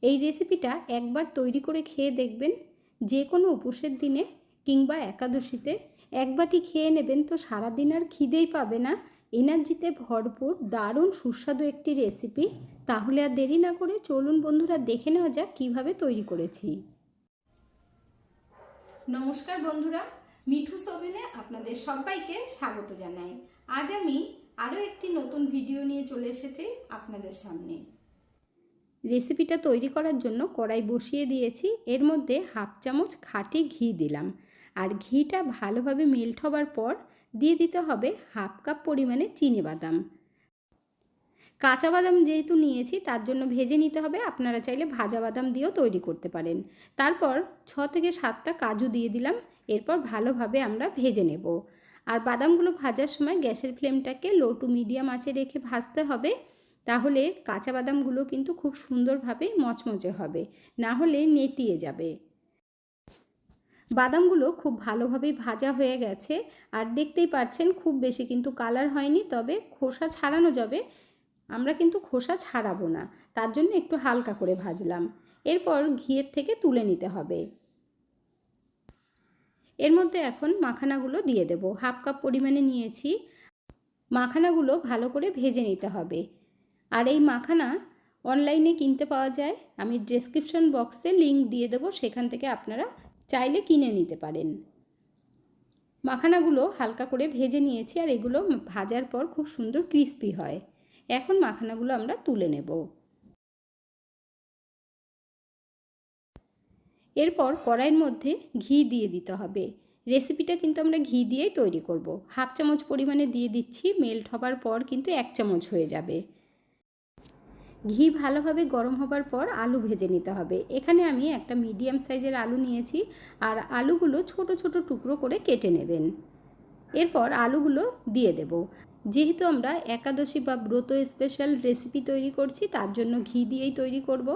এই রেসিপিটা একবার তৈরি করে খেয়ে দেখবেন। যে কোনো উপোসের দিনে কিংবা একাদশীতে এক বাটি খেয়ে নেবেন তো সারাদিন আর খিদেই পাবে না। এনার্জিতে ভরপুর দারুণ সুস্বাদু একটি রেসিপি। তাহলে আর দেরি না করে চলুন বন্ধুরা, দেখে নেওয়া যাক কীভাবে তৈরি করেছি। নমস্কার বন্ধুরা, মিঠুস ওভেনে আপনাদের সবাইকে স্বাগত জানাই। আজ আমি আরও একটি নতুন ভিডিও নিয়ে চলে এসেছি আপনাদের সামনে। রেসিপিটা তৈরি করার জন্য কড়াই বসিয়ে দিয়েছি। এর মধ্যে হাফ চামচ খাঁটি ঘি দিলাম, আর ঘিটা ভালোভাবে মেল্ট হবার পর দিয়ে দিতে হবে হাফ কাপ পরিমাণে চিনিবাদাম। কাঁচা বাদাম যেহেতু নিয়েছি তার জন্য ভেজে নিতে হবে, আপনারা চাইলে ভাজা বাদাম দিয়েও তৈরি করতে পারেন। তারপর 6 থেকে 7টা কাজু দিয়ে দিলাম। এরপর ভালোভাবে আমরা ভেজে নেব। আর বাদামগুলো ভাজার সময় গ্যাসের ফ্লেমটাকে লো টু মিডিয়াম আঁচে রেখে ভাজতে হবে, তাহলে কাঁচা বাদামগুলো কিন্তু খুব সুন্দরভাবে মচমচে হবে, না হলে নেতিয়ে যাবে। বাদামগুলো খুব ভালোভাবেই ভাজা হয়ে গেছে, আর দেখতেই পাচ্ছেন খুব বেশি কিন্তু কালার হয়নি, তবে খোসা ছাড়ানো যাবে। আমরা কিন্তু খোসা ছাড়াবো না, তার জন্য একটু হালকা করে ভাজলাম। এরপর ঘিয়ের থেকে তুলে নিতে হবে। এর মধ্যে এখন মাখানাগুলো দিয়ে দেব। হাফ কাপ পরিমাণে নিয়েছি। মাখানাগুলো ভালো করে ভেজে নিতে হবে। আর এই মাখানা অনলাইনে কিনতে পাওয়া যায়, আমি ডেসক্রিপশন বক্সে লিংক দিয়ে দেবো, সেখান থেকে আপনারা চাইলে কিনে নিতে পারেন। মাখানাগুলো হালকা করে ভেজে নিয়েছি, আর এগুলো ভাজার পর খুব সুন্দর ক্রিস্পি হয়। এখন মাখানাগুলো আমরা তুলে নেব। এরপর কড়াইয়ের মধ্যে ঘি দিয়ে দিতে হবে। রেসিপিটা কিন্তু আমরা ঘি দিয়েই তৈরি করব। হাফ চামচ পরিমাণে দিয়ে দিচ্ছি। মেল্ট হবার পর কিন্তু 1 চামচ হয়ে যাবে। ঘি ভালোভাবে গরম হবার পর আলু ভেজে নিতে হবে। এখানে আমি একটা মিডিয়াম সাইজের আলু নিয়েছি, আর আলুগুলো ছোট ছোট টুকরো করে কেটে নেবেন। এরপর আলুগুলো দিয়ে দেব। যেহেতু আমরা একাদশী বা ব্রত স্পেশাল রেসিপি তৈরি করছি, তার জন্য ঘি দিয়েই তৈরি করব।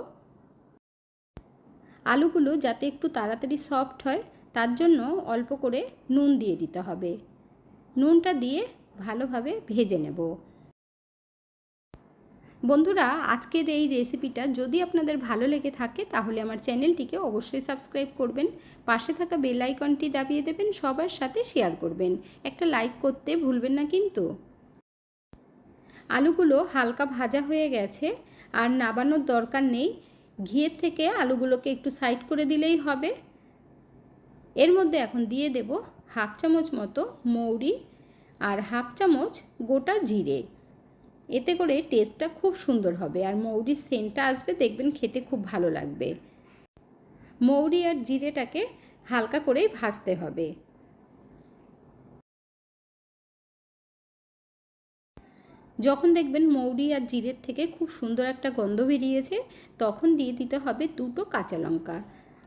আলুগুলো যাতে একটু তাড়াতাড়ি সফট হয়, তার জন্য অল্প করে নুন দিয়ে দিতে হবে। নুনটা দিয়ে ভালোভাবে ভেজে নেব। বন্ধুরা, আজকের এই রেসিপিটা যদি আপনাদের ভালো লেগে থাকে তাহলে আমার চ্যানেলটিকে অবশ্যই সাবস্ক্রাইব করবেন। পাশে থাকা বেল আইকনটি দাবিয়ে দেবেন, সবার সাথে শেয়ার করবেন। একটা লাইক করতে ভুলবেন না কিন্তু। আলুগুলো হালকা ভাজা হয়ে গেছে, আর নাবানোর দরকার নেই। ঘিয়ের থেকে আলুগুলোকে একটু সাইড করে দিলেই হবে। এর মধ্যে এখন দিয়ে দেব হাফ চামচ মতো মৌরি আর হাফ চামচ গোটা জিরে। এতে করে টেস্টটা খুব সুন্দর হবে, আর মৌরির সেন্টটা আসবে, দেখবেন খেতে খুব ভালো লাগবে। মৌরি আর জিরেটাকে হালকা করেই ভাজতে হবে। যখন দেখবেন মৌরি আর জিরের থেকে খুব সুন্দর একটা গন্ধ বেরিয়েছে, তখন দিয়ে দিতে হবে 2টো কাঁচা লঙ্কা।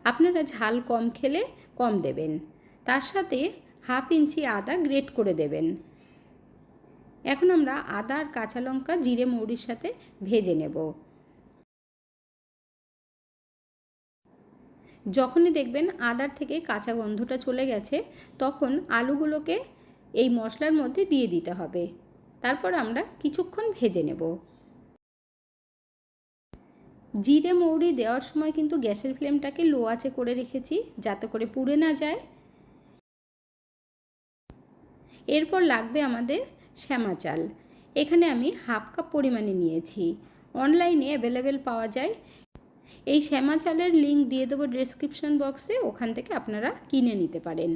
আপনারা ঝাল কম খেলে কম দেবেন। তার সাথে হাফ ইঞ্চি আদা গ্রেট করে দেবেন। এখন আমরা আদা আর কাঁচা লঙ্কা জিরে মৌরির সাথে ভেজে নেব। যখনই দেখবেন আদার থেকে কাঁচা গন্ধটা চলে গেছে, তখন আলুগুলোকে এই মশলার মধ্যে দিয়ে দিতে হবে। তারপর আমরা কিছুক্ষণ ভেজে নেব। জিরে মৌরি দেওয়ার সময় কিন্তু গ্যাসের ফ্লেমটাকে লো আঁচে করে রেখেছি, যাতে করে পুড়ে না যায়। এরপর লাগবে আমাদের শ্যামা চাল। এখানে আমি হাফ কাপ পরিমাণে নিয়েছি। অনলাইনে অ্যাভেলেবেল পাওয়া যায়। এই শ্যামা চালের লিঙ্ক দিয়ে দেবো ডেসক্রিপশন বক্সে, ওখান থেকে আপনারা কিনে নিতে পারেন।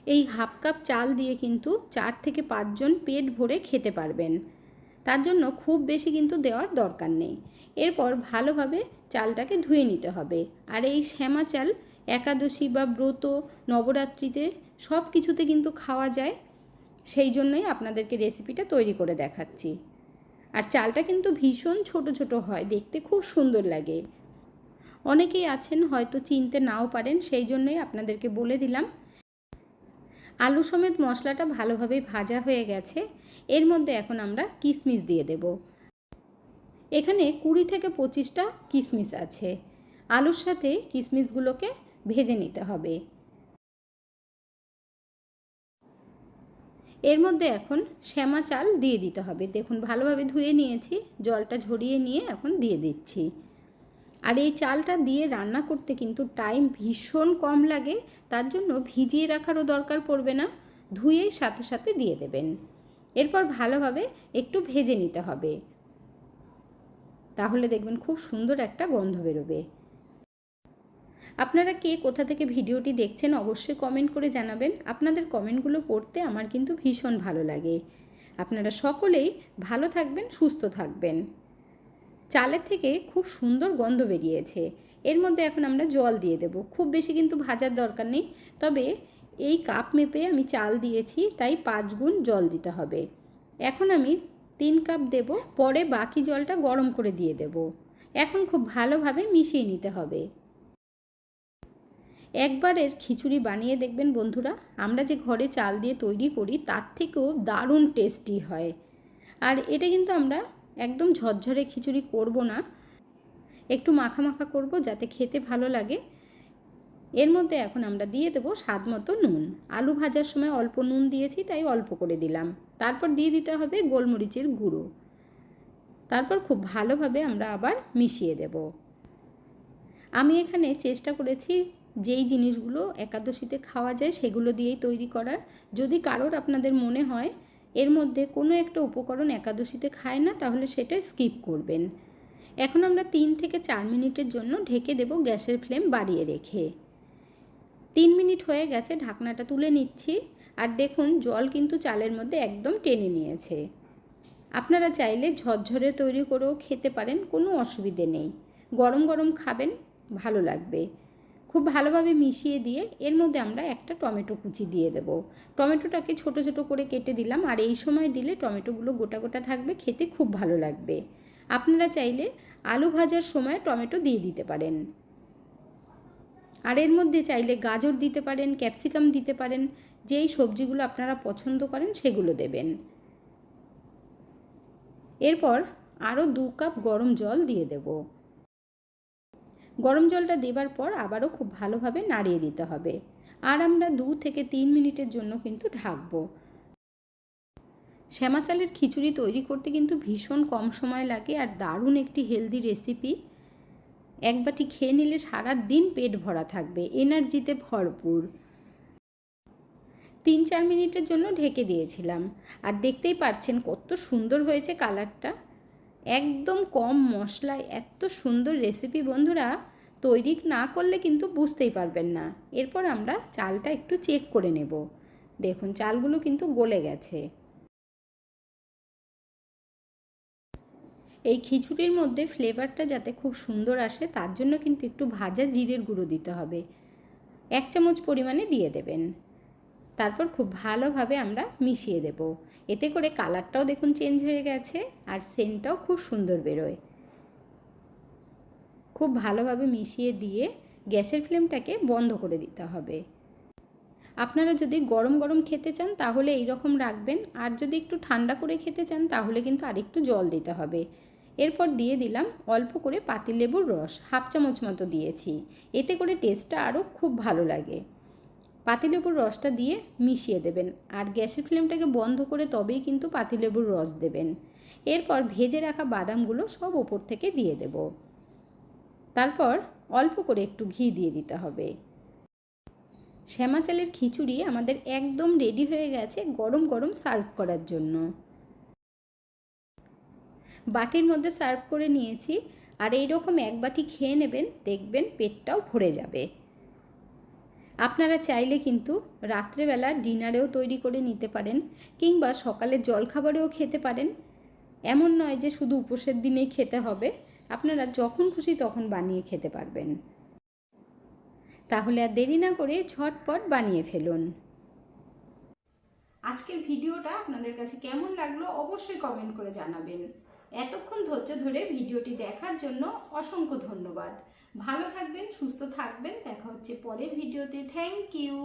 এই হাফ কাপ চাল দিয়ে কিন্তু 4 থেকে 5 জন পেট ভরে খেতে পারবেন। তার জন্য খুব বেশি কিন্তু দেওয়ার দরকার নেই। এরপর ভালোভাবে চালটাকে ধুয়ে নিতে হবে। আর এই শ্যামা চাল একাদশী বা ব্রত, নবরাত্রিতে সব কিছুতে কিন্তু খাওয়া যায়, সেই জন্যই আপনাদেরকে রেসিপিটা তৈরি করে দেখাচ্ছি। আর চালটা কিন্তু ভীষণ ছোট ছোট হয়, দেখতে খুব সুন্দর লাগে। অনেকেই আছেন হয়তো চিনতে নাও পারেন, সেই জন্যই আপনাদেরকে বলে দিলাম। আলু সমেত মশলাটা ভালোভাবে ভাজা হয়ে গেছে। এর মধ্যে এখন আমরা কিশমিশ দিয়ে দেব। এখানে 20 থেকে 25টা কিশমিশ আছে। আলুর সাথে কিশমিশগুলোকে ভেজে নিতে হবে। এর মধ্যে এখন শ্যামা চাল দিয়ে দিতে হবে। দেখুন ভালোভাবে ধুয়ে নিয়েছি, জলটা ঝরিয়ে নিয়ে এখন দিয়ে দিচ্ছি। আর এই চালটা দিয়ে রান্না করতে কিন্তু টাইম ভীষণ কম লাগে, তার জন্য ভিজিয়ে রাখারও দরকার পড়বে না, ধুয়েই সাথে সাথে দিয়ে দেবেন। এরপর ভালোভাবে একটু ভেজে নিতে হবে, তাহলে দেখবেন খুব সুন্দর একটা গন্ধ বেরোবে। আপনারা কে কোথা থেকে ভিডিওটি দেখছেন অবশ্যই কমেন্ট করে জানাবেন। আপনাদের কমেন্টগুলো পড়তে আমার কিন্তু ভীষণ ভালো লাগে। আপনারা সকলেই ভালো থাকবেন, সুস্থ থাকবেন। চালের থেকে খুব সুন্দর গন্ধ বেরিয়েছে। এর মধ্যে এখন আমরা জল দিয়ে দেব। খুব বেশি কিন্তু ভাজার দরকার নেই, তবে এই কাপ মেপে আমি চাল দিয়েছি, তাই 5 গুণ জল দিতে হবে। এখন আমি 3 কাপ দেব, পরে বাকি জলটা গরম করে দিয়ে দেব। এখন খুব ভালোভাবে মিশিয়ে নিতে হবে। একবারের খিচুড়ি বানিয়ে দেখবেন বন্ধুরা, আমরা যে ঘরে চাল দিয়ে তৈরি করি তার থেকেও দারুণ টেস্টি হয়। আর এটা কিন্তু আমরা একদম ঝরঝরে খিচুড়ি করব না, একটু মাখা মাখা করব যাতে খেতে ভালো লাগে। এর মধ্যে এখন আমরা দিয়ে দেবো স্বাদ মতো নুন। আলু ভাজার সময় অল্প নুন দিয়েছি, তাই অল্প করে দিলাম। তারপর দিয়ে দিতে হবে গোলমরিচের গুঁড়ো। তারপর খুব ভালোভাবে আমরা আবার মিশিয়ে দেব। আমি এখানে চেষ্টা করেছি যেই জিনিসগুলো একাদশীতে খাওয়া যায় সেগুলো দিয়েই তৈরি করার। যদি কারোর আপনাদের মনে হয় এর মধ্যে কোনো একটা উপকরণ একাদশীতে খায় না, তাহলে সেটা স্কিপ করবেন। এখন আমরা 3 থেকে 4 মিনিটের জন্য ঢেকে দেব, গ্যাসের ফ্লেম বাড়িয়ে রেখে। 3 মিনিট হয়ে গেছে, ঢাকনাটা তুলে নিচ্ছি। আর দেখুন জল কিন্তু চালের মধ্যে একদম টেনে নিয়েছে। আপনারা চাইলে ঝরঝরে তৈরি করেও খেতে পারেন, কোনো অসুবিধে নেই। গরম গরম খাবেন, ভালো লাগবে। খুব ভালোভাবে মিশিয়ে দিয়ে এর মধ্যে আমরা একটা টমেটো কুচি দিয়ে দেব। টমেটোটাকে ছোট ছোট করে কেটে দিলাম, আর এই সময় দিলে টমেটোগুলো গোটা গোটা থাকবে, খেতে খুব ভালো লাগবে। আপনারা চাইলে আলু ভাজার সময় টমেটো দিয়ে দিতে পারেন। আর এর মধ্যে চাইলে গাজর দিতে পারেন, ক্যাপসিকাম দিতে পারেন, যেই সবজিগুলো আপনারা পছন্দ করেন সেগুলো দেবেন। এরপর আরও 2 কাপ গরম জল দিয়ে দেব। গরম জলটা দেবার পর আবারও খুব ভালোভাবে নাড়িয়ে দিতে হবে। আর আমরা 2 থেকে 3 মিনিটের জন্য কিন্তু ঢাকবো। শ্যামা চালের খিচুড়ি তৈরি করতে কিন্তু ভীষণ কম সময় লাগে, আর দারুণ একটি হেলদি রেসিপি। এক বাটি খেয়ে নিলে সারা দিন পেট ভরা থাকবে, এনার্জিতে ভরপুর। 3-4 মিনিটের জন্য ঢেকে দিয়েছিলাম, আর দেখতেই পাচ্ছেন কত সুন্দর হয়েছে কালারটা। একদম কম মশলায় এত সুন্দর রেসিপি বন্ধুরা, তৈরি না করলে কিন্তু বুঝতেই পারবেন না। এরপর আমরা চালটা একটু চেক করে নেব। দেখুন চালগুলো কিন্তু গলে গেছে। এই খিচুড়ির মধ্যে ফ্লেভারটা যাতে খুব সুন্দর আসে তার জন্য কিন্তু একটু ভাজা জিরের গুঁড়ো দিতে হবে, 1 চামচ পরিমাণে দিয়ে দেবেন। তারপর খুব ভালোভাবে আমরা মিশিয়ে দেব। এতে করে কালারটাও দেখুন চেঞ্জ হয়ে গেছে, আর সেন্টটাও খুব সুন্দর বেরোয়। খুব ভালোভাবে মিশিয়ে দিয়ে গ্যাসের ফ্লেমটাকে বন্ধ করে দিতে হবে। আপনারা যদি গরম গরম খেতে চান তাহলে এই রকম রাখবেন, আর যদি একটু ঠান্ডা করে খেতে চান তাহলে কিন্তু আরেকটু জল দিতে হবে। এরপর দিয়ে দিলাম অল্প করে পাতিলেবুর রস, 1/2 চামচ মতো দিয়েছি। এতে করে টেস্টটা আরও খুব ভালো লাগে। পাতিলেবুর রসটা দিয়ে মিশিয়ে দেবেন, আর গ্যাসের ফ্লেমটাকে বন্ধ করে তবেই কিন্তু পাতিলেবুর রস দেবেন। এরপর ভেজে রাখা বাদামগুলো সব ওপর থেকে দিয়ে দেব। তারপর অল্প করে একটু ঘি দিয়ে দিতে হবে। শ্যামা চালের খিচুড়ি আমাদের একদম রেডি হয়ে গেছে গরম গরম সার্ভ করার জন্য। বাটির মধ্যে সার্ভ করে নিয়েছি, আর এই রকম 1 বাটি খেয়ে নেবেন, দেখবেন পেটটাও ভরে যাবে। আপনারা চাইলে কিন্তু রাত্রেবেলা ডিনারেও তৈরি করে নিতে পারেন, কিংবা সকালে জলখাবারেও খেতে পারেন। এমন নয় যে শুধু উপোসের দিনেই খেতে হবে, আপনারা যখন খুশি তখন বানিয়ে খেতে পারবেন। তাহলে আর দেরি না করে ঝটপট বানিয়ে ফেলুন। আজকের ভিডিওটা আপনাদের কাছে কেমন লাগলো অবশ্যই কমেন্ট করে জানাবেন। এতক্ষণ ধৈর্য ধরে ভিডিওটি দেখার জন্য অসংখ্য ধন্যবাদ। ভালো থাকবেন, সুস্থ থাকবেন। দেখা হচ্ছে পরের ভিডিওতে। Thank you.